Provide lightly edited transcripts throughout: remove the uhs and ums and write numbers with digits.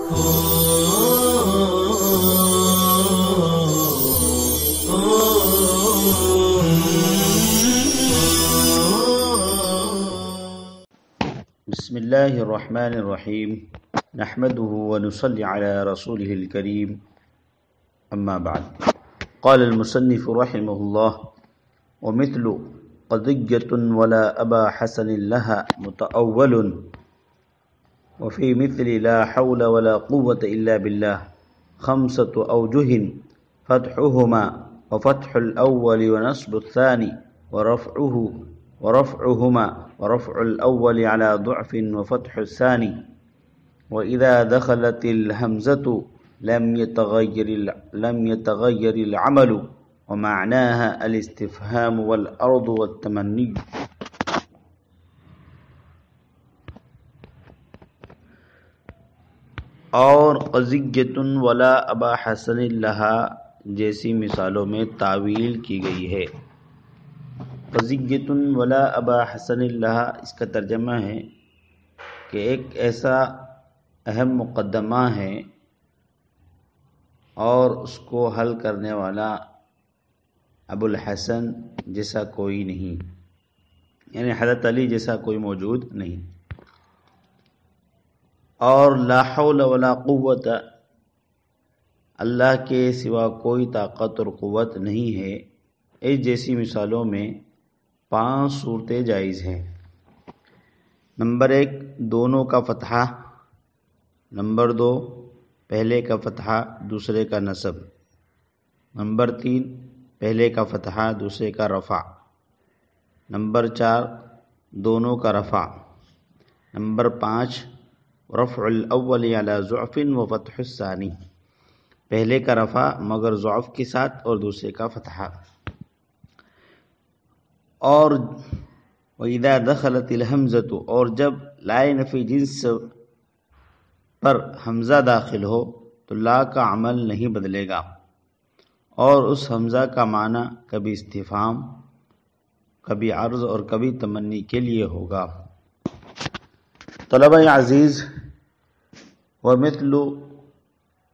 بسم اللہ الرحمن الرحیم نحمده ونصلی علی رسوله الکریم اما بعد قال المصنف رحمه الله ومثل قضية ولا أبا حسن لها متأول وفي مثل لا حول ولا قوة إلا بالله 5 أوجه فتحهما وفتح الأول ونصب الثاني ورفعهما ورفع الأول على ضعف وفتح الثاني وإذا دخلت الهمزة لم يتغير العمل ومعناها الاستفهام والأرض والتمني. اور قضیۃ ولا ابا حسن لہا جیسی مثالوں میں تعویل کی گئی ہے. قضیۃ ولا ابا حسن لہا اس کا ترجمہ ہے کہ ایک ایسا اہم مقدمہ ہے اور اس کو حل کرنے والا ابو الحسن جیسا کوئی نہیں، یعنی حضرت علی جیسا کوئی موجود نہیں. اور لا حول ولا قوت، اللہ کے سوا کوئی طاقت اور قوت نہیں ہے، اس جیسی مثالوں میں 5 صورتیں جائز ہیں. نمبر 1 دونوں کا فتحہ، نمبر 2 پہلے کا فتحہ دوسرے کا نصب، نمبر 3 پہلے کا فتحہ دوسرے کا رفع، نمبر 4 دونوں کا رفع، نمبر 5 رفع الاول علی ضعف و فتح الثانی، پہلے کا رفع مگر ضعف کے ساتھ اور دوسرے کا فتحہ. اور وَإِذَا دَخَلَتِ الْحَمْزَةُ، اور جب لائے نفی جنس پر حمزہ داخل ہو تو لا کا عمل نہیں بدلے گا، اور اس حمزہ کا معنی کبھی استفہام، کبھی عرض اور کبھی تمنی کے لیے ہوگا. طلبہ عزیز، وَمِثْلُ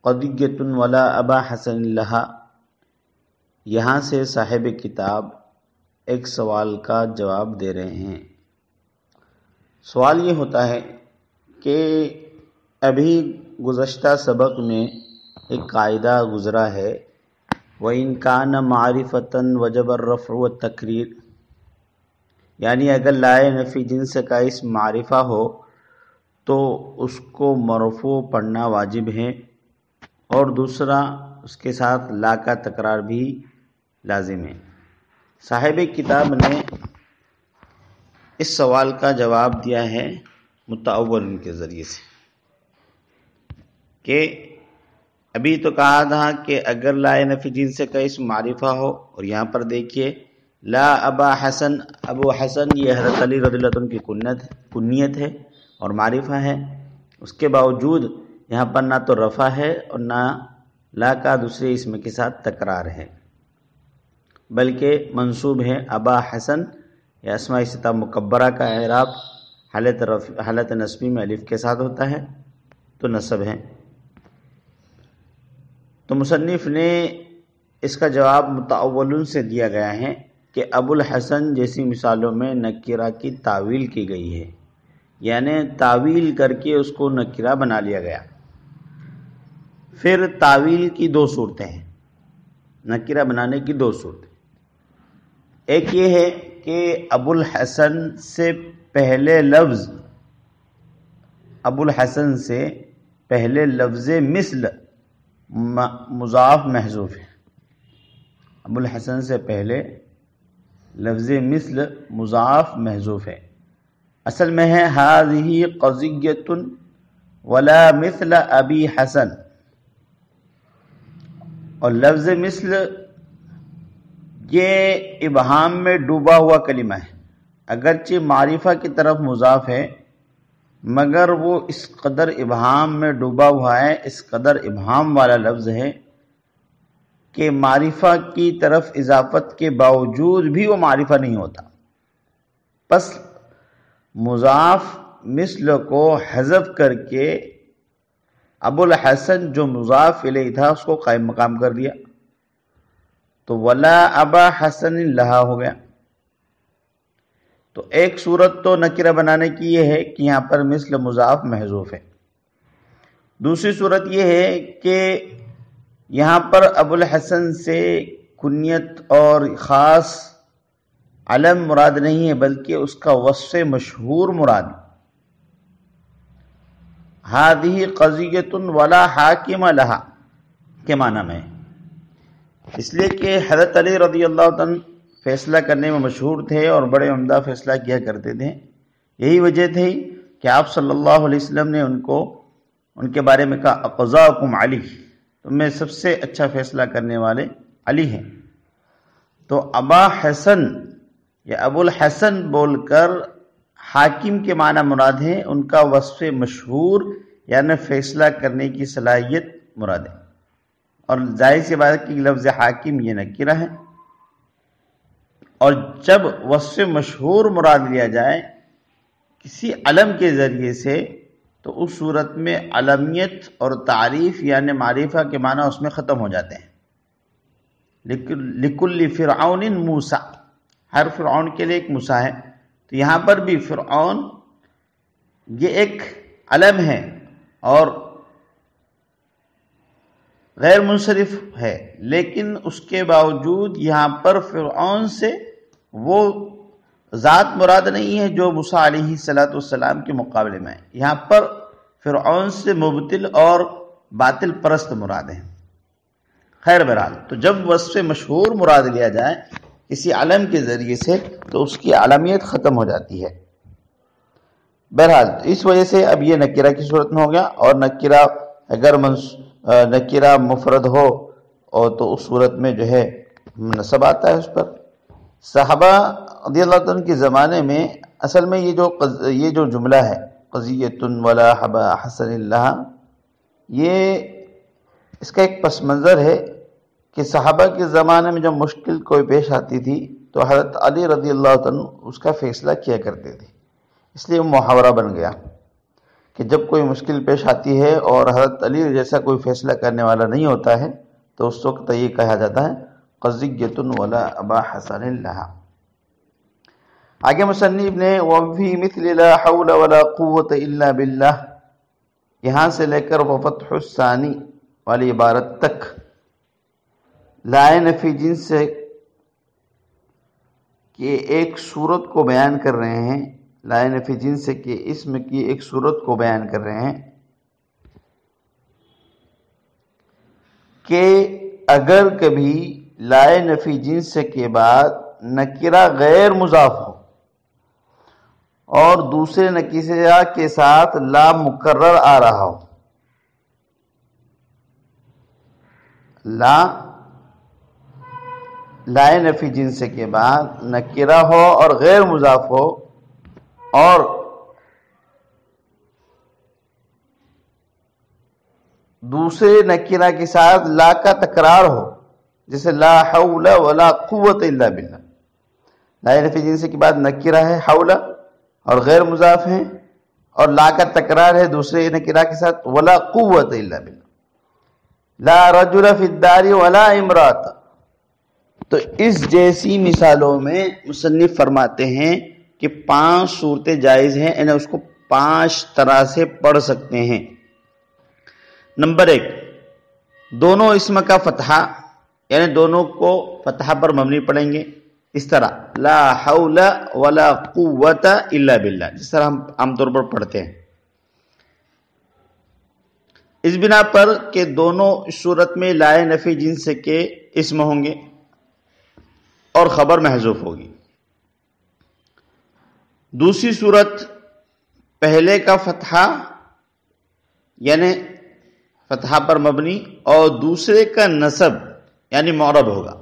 قَضِيَّةٌ وَلَا أَبَا حَسَنٍ لَهَا، یہاں سے صاحب کتاب ایک سوال کا جواب دے رہے ہیں. سوال یہ ہوتا ہے کہ ابھی گزشتہ سبق میں ایک قاعدہ گزرا ہے، وَإِنْ كَانَ مَعْرِفَةً وَجَبَ الرَّفْعُ وَالتَّقْرِيرُ، یعنی اگر لائے نفی جنس کا اسم معرفہ ہو تو اس کو مرفوع پڑھنا واجب ہے، اور دوسرا اس کے ساتھ لا کا تکرار بھی لازم ہے. صاحب کتاب نے اس سوال کا جواب دیا ہے متأول کے ذریعے سے، کہ ابھی تو کہا تھا کہ اگر لائے نفی جنس کا اسم معرفہ ہو، اور یہاں پر دیکھیے لا ابا حسن، ابو حسن یہ حضرت علی رضی اللہ عنہ کی کنیت ہے اور معرفہ ہے، اس کے باوجود یہاں پر نہ تو رفع ہے اور نہ لا کا دوسرے اسم کے ساتھ تکرار ہے، بلکہ منصوب ہے. ابا حسن یا اسماء ستہ مکبرہ کا اعراب حالت نصبی میں الف کے ساتھ ہوتا ہے تو نصب ہے. تو مصنف نے اس کا جواب متأول سے دیا گیا ہے کہ ابو الحسن جیسی مثالوں میں نکرہ کی تعویل کی گئی ہے، یعنی تعویل کر کے اس کو نکرہ بنا لیا گیا. پھر تعویل کی 2 صورتیں ہیں، نکرہ بنانے کی 2 صورتیں. ایک یہ ہے کہ ابو الحسن سے پہلے لفظ مثل مضاف محذوف ہے. ابو الحسن سے پہلے لفظ مثل مضاف محذوف ہے. اصل میں ہے ہذہ قضیۃ ولا مثل ابی حسن، اور لفظ مثل یہ ابہام میں ڈوبا ہوا کلمہ ہے، اگرچہ معرفہ کی طرف مضاف ہے مگر وہ اس قدر ابہام میں ڈوبا ہوا ہے، اس قدر ابہام والا لفظ ہے کہ معرفہ کی طرف اضافت کے باوجود بھی وہ معرفہ نہیں ہوتا. پس مضاف مثل کو حذف کر کے ابو الحسن جو مضاف الیہ تھا اس کو قائم مقام کر دیا، تو ولا ابا حسن لہا ہو گیا۔ تو ایک صورت تو نکرہ بنانے کی یہ ہے کہ یہاں پر مثل مضاف محذوف ہے، دوسری صورت یہ ہے کہ یہاں پر ابو الحسن سے کنیت اور خاص علم مراد نہیں ہے بلکہ اس کا وصف مشہور مراد۔ ہذہ قضیۃ ولا حاکم لہا کے معنی میں، اس لیے کہ حضرت علی رضی اللہ عنہ فیصلہ کرنے میں مشہور تھے اور بڑے عمدہ فیصلہ کیا کرتے تھے، یہی وجہ تھی کہ آپ صلی اللہ علیہ وسلم نے ان کے بارے میں کہا اقضاکم علی، تم میں سب سے اچھا فیصلہ کرنے والے علی ہیں۔ تو ابا حسن یا ابو الحسن بول کر حاکم کے معنی مراد ہے، ان کا وصف مشہور یعنی فیصلہ کرنے کی صلاحیت مراد ہے، اور ظاہر سی بات ہے کہ لفظ حاکم یہ نکرہ ہے، اور جب وصف مشہور مراد لیا جائے کسی علم کے ذریعے سے تو اس صورت میں علمیت اور تعریف یعنی معرفہ کے معنی اس میں ختم ہو جاتے ہیں۔ لکل فرعون موسیٰ، ہر فرعون کے لیے ایک موسیٰ ہے، تو یہاں پر بھی فرعون یہ ایک علم ہے اور غیر منصرف ہے، لیکن اس کے باوجود یہاں پر فرعون سے وہ ذات مراد نہیں ہے جو موسیٰ علیہ السلام کے مقابلے میں ہے، یہاں پر فرعون سے مبتل اور باطل پرست مراد ہیں۔ خیر بہرحال، تو جب وصف مشہور مراد لیا جائے کسی علم کے ذریعے سے تو اس کی علمیت ختم ہو جاتی ہے۔ بہرحال اس وجہ سے اب یہ نکرہ کی صورت میں ہو گیا، اور نکرہ اگر نکرہ مفرد ہو اور تو اس صورت میں جو ہے نصب آتا ہے اس پر۔ صحابہ رضی اللہ عنہ کے زمانے میں اصل میں یہ جو جملہ ہے قضیۃ ولا ابا حسن لہا، یہ اس کا ایک پس منظر ہے کہ صحابہ کے زمانے میں جب مشکل کوئی پیش آتی تھی تو حضرت علی رضی اللہ عنہ اس کا فیصلہ کیا کرتے تھے، اس لیے وہ محاورہ بن گیا کہ جب کوئی مشکل پیش آتی ہے اور حضرت علی جیسا کوئی فیصلہ کرنے والا نہیں ہوتا ہے تو اس وقت یہ کہا جاتا ہے قضیۃ ولا ابا حسن لہا۔ آگے مصنف نے وفی مثل لا حول ولا قوت الا باللہ، یہاں سے لے کر وفتح الثانی والی عبارت تک لائے نفی جنس کے ایک صورت کو بیان کر رہے ہیں، لائے نفی جنس کے اسم کی ایک صورت کو بیان کر رہے ہیں کہ اگر کبھی لائے نفی جنس کے بعد نکرہ غیر مضاف ہو اور دوسرے نکرہ کے ساتھ لا مکرر آ رہا ہو، لائے نفی جنس کے بعد نکرہ ہو اور غیر مضاف ہو اور دوسرے نکرہ کے ساتھ لا کا تکرار ہو، جیسے لا حول ولا قوت الا باللہ، لائے نفی جنس کے بعد نکرہ ہے حول اور غیر مضاف ہے اور لا کا تکرار ہے دوسرے نکرہ کے ساتھ ولا قوت الا باللہ، لا رجل فی الدار ولا امرأۃ۔ تو اس جیسی مثالوں میں مصنف فرماتے ہیں کہ 5 صورتیں جائز ہیں، یعنی اس کو 5 طرح سے پڑھ سکتے ہیں۔ نمبر 1، دونوں اسم کا فتحہ، یعنی دونوں کو فتحہ پر مبنی پڑھیں گے، اس طرح لا حول ولا قوت الا باللہ، جس طرح ہم عام طور پر پڑھتے ہیں، اس بنا پر کہ دونوں صورت میں لائے نفی جنس کے اسم ہوں گے اور خبر محذوف ہوگی۔ دوسری صورت پہلے کا فتحہ یعنی فتحہ پر مبنی اور دوسرے کا نصب یعنی معرب ہوگا۔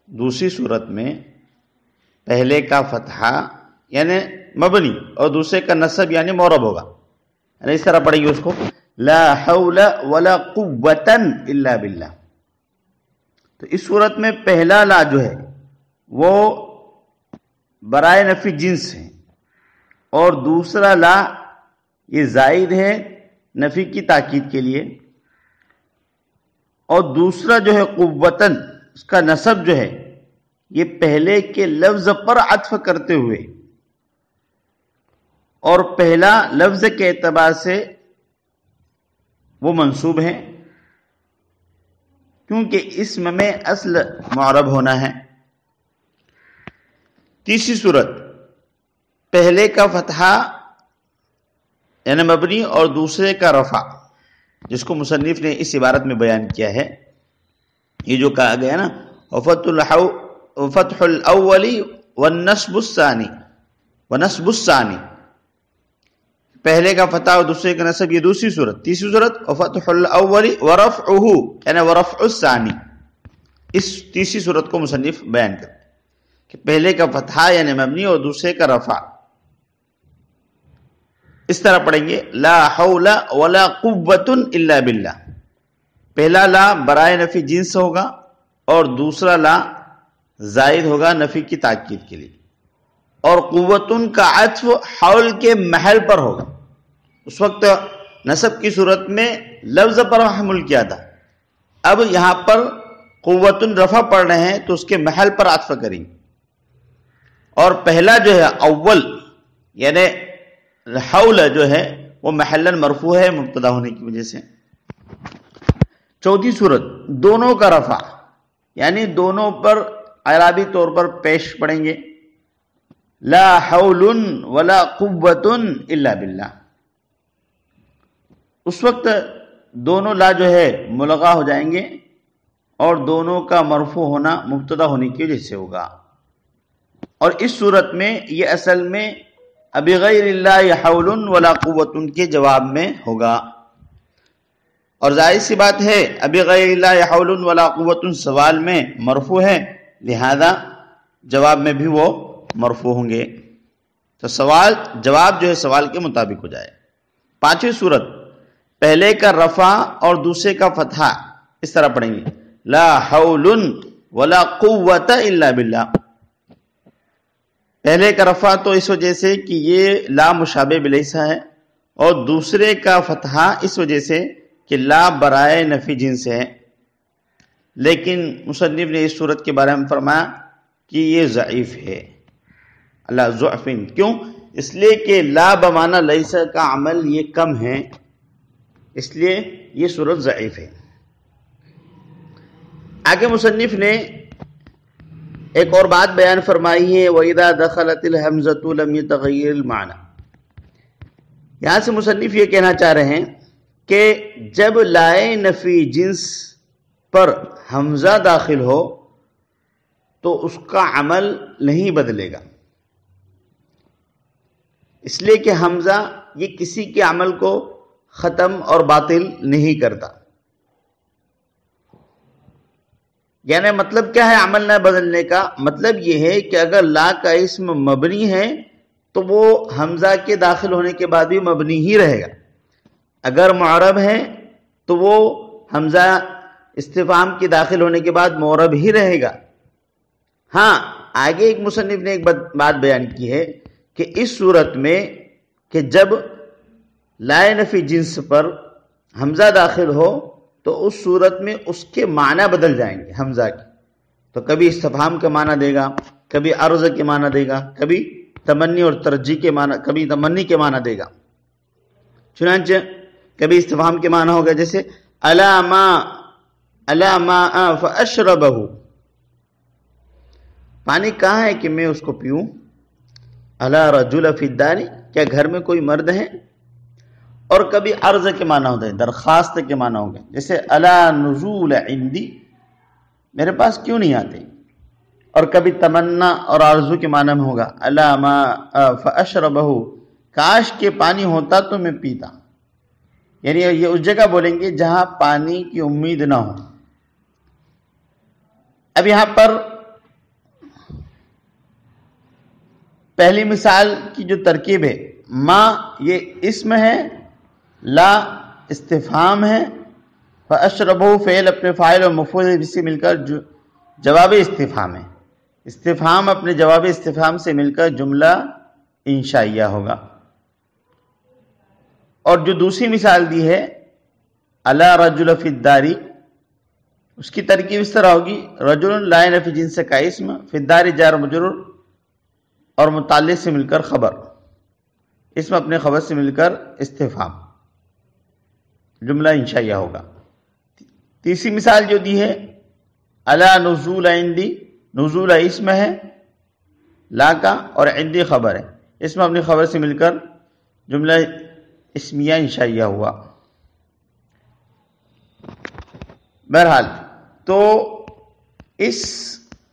دوسری صورت میں پہلے کا فتحہ یعنی مبنی اور دوسرے کا نصب یعنی معرب ہوگا، یعنی اس طرح پڑھیں گے اس کو لا حول ولا قوت الا باللہ۔ تو اس صورت میں پہلا لا جو ہے وہ برائے نفی جنس ہے اور دوسرا لا یہ زائد ہے نفی کی تاکید کے لیے، اور دوسرا جو ہے قوتن، اس کا نصب جو ہے یہ پہلے کے لفظ پر عطف کرتے ہوئے، اور پہلا لفظ کے اعتبار سے وہ منصوب ہے کیونکہ اسم میں اصل معرب ہونا ہے۔ تیسری صورت، پہلے کا فتحہ یعنی مبنی اور دوسرے کا رفع، جس کو مصنف نے اس عبارت میں بیان کیا ہے، یہ جو کہا گیا نا وفتح الاول والنصب الثانی، پہلے کا فتح اور دوسرے کا نصب، یہ دوسری صورت۔ تیسری صورت وفتح الاول ورفعہ یعنی ورفع الثانی، اس تیسری صورت کو مصنف بیان کرتے کہ پہلے کا فتحہ یعنی مبنی اور دوسرے کا رفع۔ اس طرح پڑھیں گے لا حول ولا قوت الا باللہ، پہلا لا برائے نفی جنس ہوگا اور دوسرا لا زائد ہوگا نفی کی تاکید کے لیے، اور قوتن کا عطف حول کے محل پر ہوگا۔ اس وقت نصب کی صورت میں لفظ پر حمل کیا تھا، اب یہاں پر قوتن رفع پڑھ رہے ہیں تو اس کے محل پر عطف کریں، اور پہلا جو ہے اول یعنی حول جو ہے وہ محلن مرفوع ہے مبتدا ہونے کی وجہ سے۔ چوتھی صورت دونوں کا رفع، یعنی دونوں پر اعرابی طور پر پیش پڑیں گے لا حول ولا قوت الا باللہ، اس وقت دونوں لا جو ہے ملغا ہو جائیں گے اور دونوں کا مرفوع ہونا مبتدا ہونے کی وجہ سے ہوگا، اور اس صورت میں یہ اصل میں ابی غیر اللہ حول ولا قوت کے جواب میں ہوگا، اور ظاہر سی بات ہے ابی غیر اللہ حول ولا قوت سوال میں مرفوع ہے، لہذا جواب میں بھی وہ مرفوع ہوں گے، تو جواب جو ہے سوال کے مطابق ہو جائے۔ پانچویں صورت پہلے کا رفع اور دوسرے کا فتحہ، اس طرح پڑھیں گے لا حول ولا قوت الا باللہ، پہلے کا رفع تو اس وجہ سے کہ یہ لا مشابہ بلیسا ہے، اور دوسرے کا فتحہ اس وجہ سے کہ لا برائے نفی جنس ہے، لیکن مصنف نے اس صورت کے بارے میں فرمایا کہ یہ ضعیف ہے، اللہ ضعفن، کیوں؟ اس لیے کہ لا بمعنی لیسا کا عمل یہ کم ہے، اس لیے یہ صورت ضعیف ہے۔ آگے مصنف نے ایک اور بات بیان فرمائی ہے وَإِذَا دَخَلَتِ الْحَمْزَةُ لَمْ يَتَغَيَّرِ الْمَعْنَى، یہاں سے مصنف یہ کہنا چاہ رہے ہیں کہ جب لائے نفی جنس پر حمزہ داخل ہو تو اس کا عمل نہیں بدلے گا، اس لیے کہ حمزہ یہ کسی کے عمل کو ختم اور باطل نہیں کرتا۔ یعنی مطلب کیا ہے عمل نہ بدلنے کا؟ مطلب یہ ہے کہ اگر لا کا اسم مبنی ہے تو وہ حمزہ کے داخل ہونے کے بعد بھی مبنی ہی رہے گا، اگر معرب ہے تو وہ حمزہ استفہام کے داخل ہونے کے بعد معرب ہی رہے گا۔ ہاں آگے ایک مصنف نے ایک بات بیان کی ہے کہ اس صورت میں کہ جب لائے نفی جنس پر حمزہ داخل ہو تو اس صورت میں اس کے معنی بدل جائیں گے حمزہ کے، تو کبھی استفہام کا معنی دے گا، کبھی عرض کے معنی دے گا، کبھی تمنی اور ترجیح کے معنی، کبھی تمنی کے معنی دے گا۔ چنانچہ کبھی استفہام کے معنی ہوگا جیسے الا ماء فاشربہ، پانی کہاں ہے کہ میں اس کو پیوں، الا رجل فی الدار، کیا گھر میں کوئی مرد ہے، اور کبھی عرض کے معنی ہوتا ہے، درخواست کے معنی ہوگا جیسے الا نزول عندی، میرے پاس کیوں نہیں آتے، اور کبھی تمنا اور آرزو کے معنی میں ہوگا الا ماء فاشربہ، کاش کے پانی ہوتا تو میں پیتا، یعنی یہ اس جگہ بولیں گے جہاں پانی کی امید نہ ہو۔ اب یہاں پر پہلی مثال کی جو ترکیب ہے، ما یہ اسم ہے، لا استفہام ہے، فاشربہ فعل اپنے فاعل اور مفعول سے مل کر جواب استفہام ہے، استفہام اپنے جواب استفہام سے مل کر جملہ انشائیہ ہوگا، اور جو دوسری مثال دی ہے الا رجل فی الدار، اس کی ترکیب اس طرح ہوگی رجل لا نفی جنس کا اسم، فی الدار جار مجرور اور متعلق سے مل کر خبر، اسم اپنے خبر سے مل کر استفہام، جملہ انشائیہ ہوگا۔ تیسری مثال جو دی ہے الا نزول عندی، نزول اسم ہے لا کا اور عندی خبر ہے، اسم اپنی خبر سے مل کر جملہ اسمیہ انشائیہ ہوا۔ بہرحال تو اس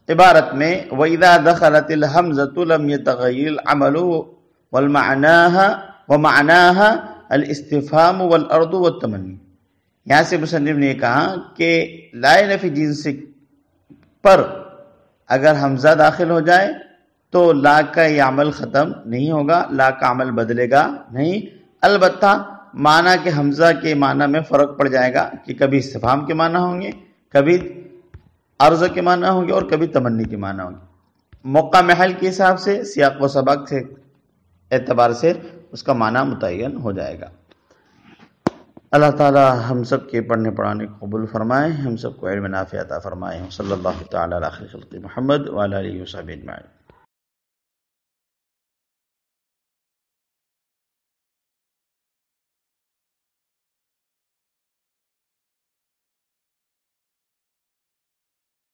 عبارت میں وَإِذَا دَخَلَتِ الْحَمْزَةُ لَمْ يَتَغَيَّرْ الْعَمَلُ وَمَعْنَاهَا الاستفهام والارض والتمنی۔ یہاں سے مصنف نے کہا کہ لا نفی جنس پر اگر حمزہ داخل ہو جائے تو لا کا یہ عمل ختم نہیں ہوگا، لا کا عمل بدلے گا نہیں، البتہ معنی کے حمزہ کے معنی میں فرق پڑ جائے گا کہ کبھی استفہام کے معنی ہوں گے، کبھی عرض کے معنی ہوں گے اور کبھی تمنی کے معنی ہوں گے، موقع محل کے حساب سے، سیاق و سبق سے اعتبار سے اس کا معنی متعین ہو جائے گا۔ اللہ تعالی ہم سب کے پڑھنے پڑھانے کو قبول فرمائے، ہم سب کو علم نافع عطا فرمائے۔ صلی اللہ تعالی علی خیر خلق محمد وعلی آلہ وصحبہ اجمعین۔